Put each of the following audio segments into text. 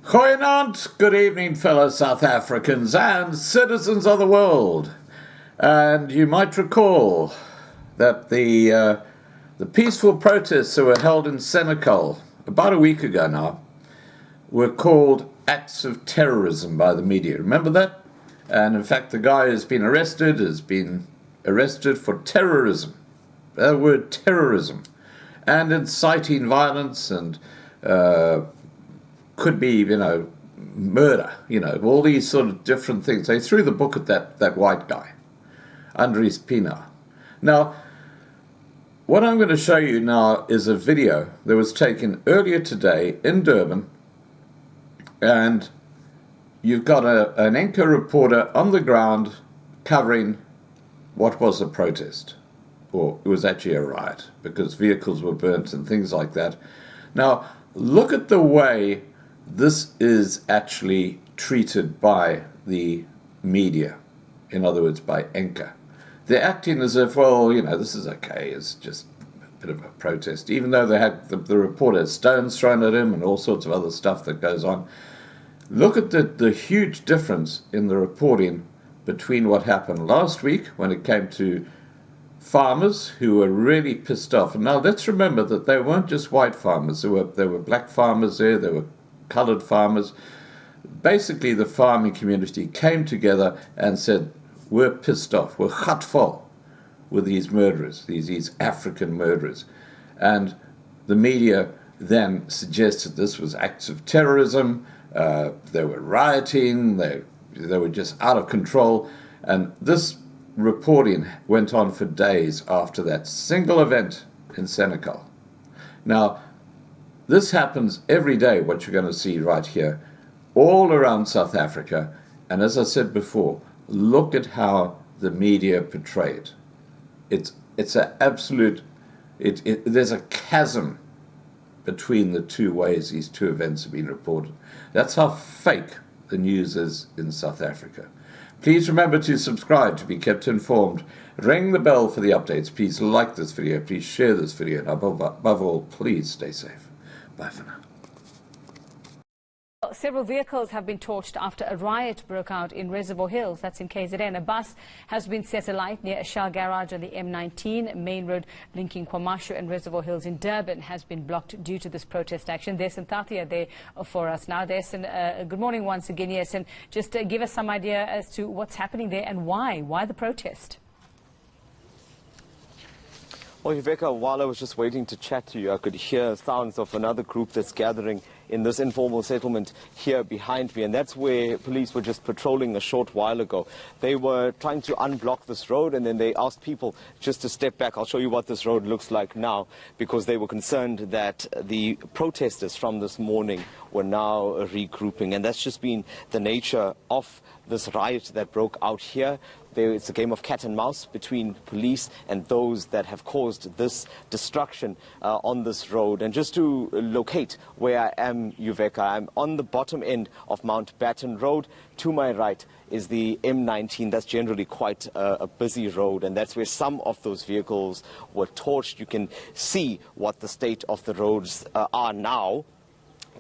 Goeienaand, good evening, fellow South Africans and citizens of the world. And you might recall that the peaceful protests that were held in Senekal about a week ago now were called acts of terrorism by the media. Remember that? And in fact, the guy has been arrested for terrorism. The word terrorism, and inciting violence, and could be, murder, all these sort of different things. They threw the book at that white guy, Andries Pina. Now, what I'm going to show you now is a video that was taken earlier today in Durban, and you've got an anchor reporter on the ground covering what was a protest, or it was actually a riot, because vehicles were burnt and things like that. Now, look at the way this is actually treated by the media, in other words, by Anchor. They're acting as if, this is okay, it's just a bit of a protest, even though they had the reporter stones thrown at him and all sorts of other stuff that goes on. Look at the huge difference in the reporting between what happened last week when it came to farmers who were really pissed off. And now let's remember that they weren't just white farmers. There were black farmers there were colored farmers. Basically, the farming community came together and said, we're pissed off, we're gatvol with these murderers, these African murderers. And the media then suggested this was acts of terrorism, they were rioting, they were just out of control. And this reporting went on for days after that single event in Senekal. Now, this happens every day, what you're going to see right here, all around South Africa. And as I said before, look at how the media portray it. It's an absolute, there's a chasm between the two ways these two events have been reported. That's how fake the news is in South Africa. Please remember to subscribe to be kept informed. Ring the bell for the updates. Please like this video. Please share this video. And above all, please stay safe. Bye for now. Several vehicles have been torched after a riot broke out in Reservoir Hills, that's in KZN. A bus has been set alight near a Shell garage on the M19 main road linking KwaMashu and Reservoir Hills in Durban has been blocked due to this protest action. There's Tathia there for us now. There's good morning once again, yes, and just give us some idea as to what's happening there and why the protest. Well, Yveka, while I was just waiting to chat to you, I could hear sounds of another group that's gathering in this informal settlement here behind me, and that's where police were just patrolling a short while ago. They were trying to unblock this road, and then they asked people just to step back. I'll show you what this road looks like now, because they were concerned that the protesters from this morning were now regrouping, and that's just been the nature of this riot that broke out here. It's a game of cat and mouse between police and those that have caused this destruction on this road. And just to locate where I am, Yuveka, I'm on the bottom end of Mountbatten Road. To my right is the M19. That's generally quite a busy road, and that's where some of those vehicles were torched. You can see what the state of the roads are now.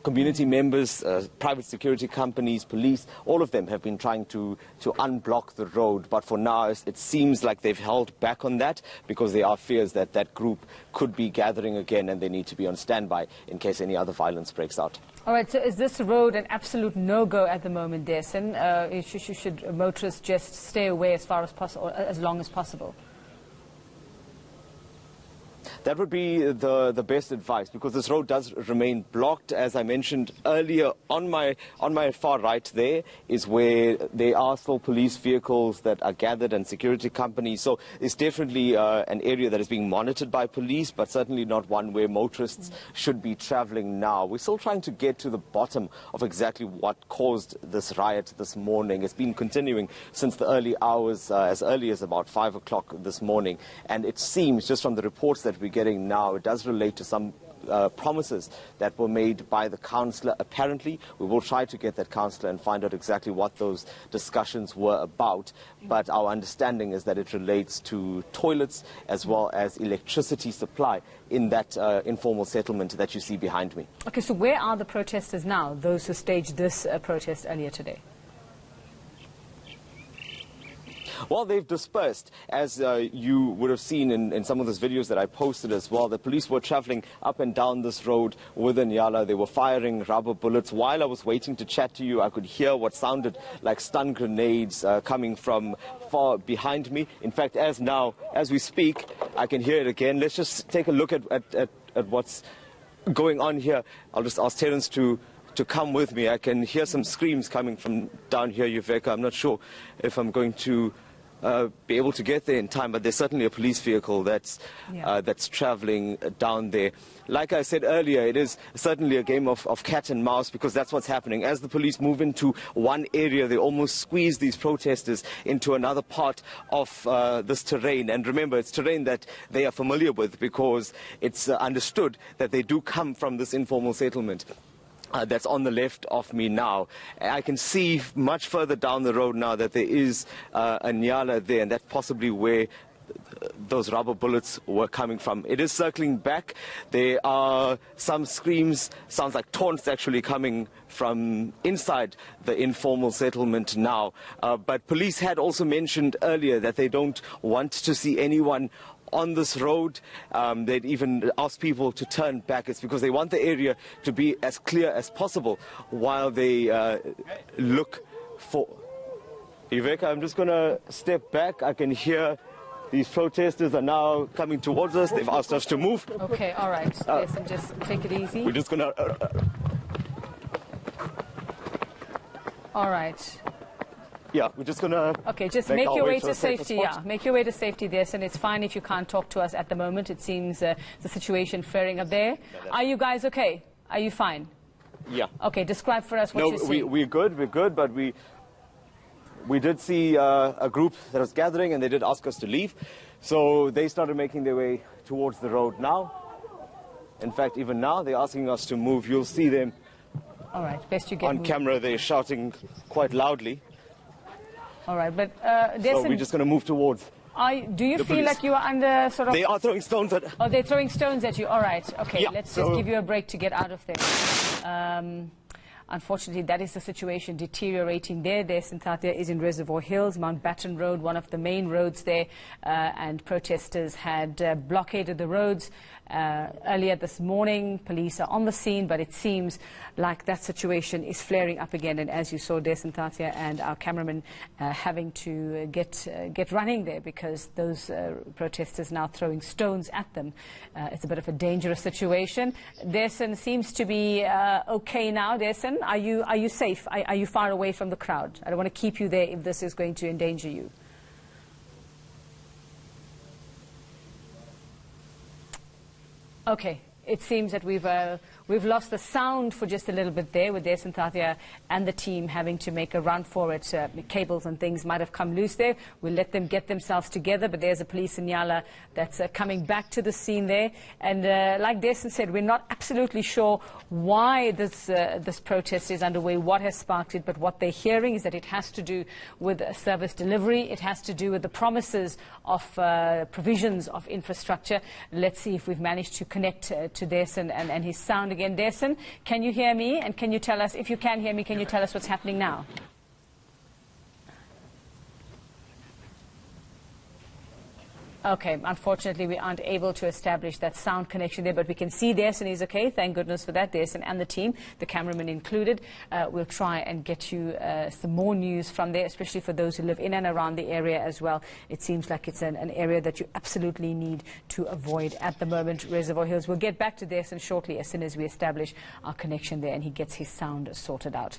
Community members, private security companies, police, all of them have been trying to unblock the road. But for now, it seems like they've held back on that because there are fears that that group could be gathering again, and they need to be on standby in case any other violence breaks out. All right, so is this road an absolute no-go at the moment, Dessen? Should motorists just stay away as far as possible, as long as possible? That would be the best advice, because this road does remain blocked. As I mentioned earlier, on my far right there is where there are still police vehicles that are gathered and security companies. So it's definitely an area that is being monitored by police, but certainly not one where motorists should be traveling now. We're still trying to get to the bottom of exactly what caused this riot this morning. It's been continuing since the early hours, as early as about 5 o'clock this morning. And it seems, just from the reports that we're getting now, it does relate to some promises that were made by the councillor. Apparently, we will try to get that councillor and find out exactly what those discussions were about. But our understanding is that it relates to toilets as well as electricity supply in that informal settlement that you see behind me. Okay, so where are the protesters now, those who staged this protest earlier today? Well, they've dispersed, as you would have seen in some of those videos that I posted as well. The police were traveling up and down this road with Nyala. They were firing rubber bullets. While I was waiting to chat to you, I could hear what sounded like stun grenades coming from far behind me. In fact, as we speak, I can hear it again. Let's just take a look at what's going on here. I'll just ask Terence to come with me. I can hear some screams coming from down here, Yuveka. I'm not sure if I'm going to be able to get there in time, but there's certainly a police vehicle that's traveling down there. Like I said earlier, it is certainly a game of cat and mouse, because that's what's happening. As the police move into one area, they almost squeeze these protesters into another part of this terrain. And remember, it's terrain that they are familiar with, because it's understood that they do come from this informal settlement. That's on the left of me now. I can see much further down the road now that there is a Nyala there, and that's possibly where those rubber bullets were coming from. It is circling back. There are some screams, sounds like taunts actually coming from inside the informal settlement now. But police had also mentioned earlier that they don't want to see anyone on this road. They'd even asked people to turn back. It's because they want the area to be as clear as possible while they look for... Iveka, I'm just going to step back. I can hear these protesters are now coming towards us. They've asked us to move. Okay, all right. Yes, and just take it easy. We're just going to... All right. Yeah, we're just going to... Okay, just make your way to safety, yeah. Make your way to safety, yes, and it's fine if you can't talk to us at the moment. It seems the situation flaring up there. Are you guys okay? Are you fine? Yeah. Okay, describe for us what you're seeing. No, we're good, but we did see a group that was gathering, and they did ask us to leave. So they started making their way towards the road now. In fact, even now, they're asking us to move. You'll see them all right, best you get on camera. They're shouting quite loudly. All right, but so we're just going to move towards. Do you feel like you are under sort of... They are throwing stones at... Oh, they're throwing stones at you. All right, okay, yeah, let's just give you a break to get out of there. Unfortunately, that is the situation deteriorating there. Senekal is in Reservoir Hills, Mountbatten Road, one of the main roads there, and protesters had blockaded the roads. Earlier this morning, police are on the scene, but it seems like that situation is flaring up again. And as you saw, Senekal and our cameraman having to get running there because those protesters now throwing stones at them. It's a bit of a dangerous situation. Derson seems to be okay now. Derson, are you safe? Are you far away from the crowd? I don't want to keep you there if this is going to endanger you. Okay, it seems that we've lost the sound for just a little bit there with Senekal and the team having to make a run for it. Cables and things might have come loose there. We'll let them get themselves together, but there's a police Nyala that's coming back to the scene there. And like Derson said, we're not absolutely sure why this protest is underway, what has sparked it, but what they're hearing is that it has to do with service delivery. It has to do with the promises of provisions of infrastructure. Let's see if we've managed to connect to Derson and his sound again. Derson, can you hear me? And can you tell us, if you can hear me, can you tell us what's happening now? Okay, unfortunately, we aren't able to establish that sound connection there, but we can see Derson is okay. Thank goodness for that, Derson and the team, the cameraman included. We'll try and get you some more news from there, especially for those who live in and around the area as well. It seems like it's an area that you absolutely need to avoid at the moment, Reservoir Hills. We'll get back to Derson shortly as soon as we establish our connection there and he gets his sound sorted out.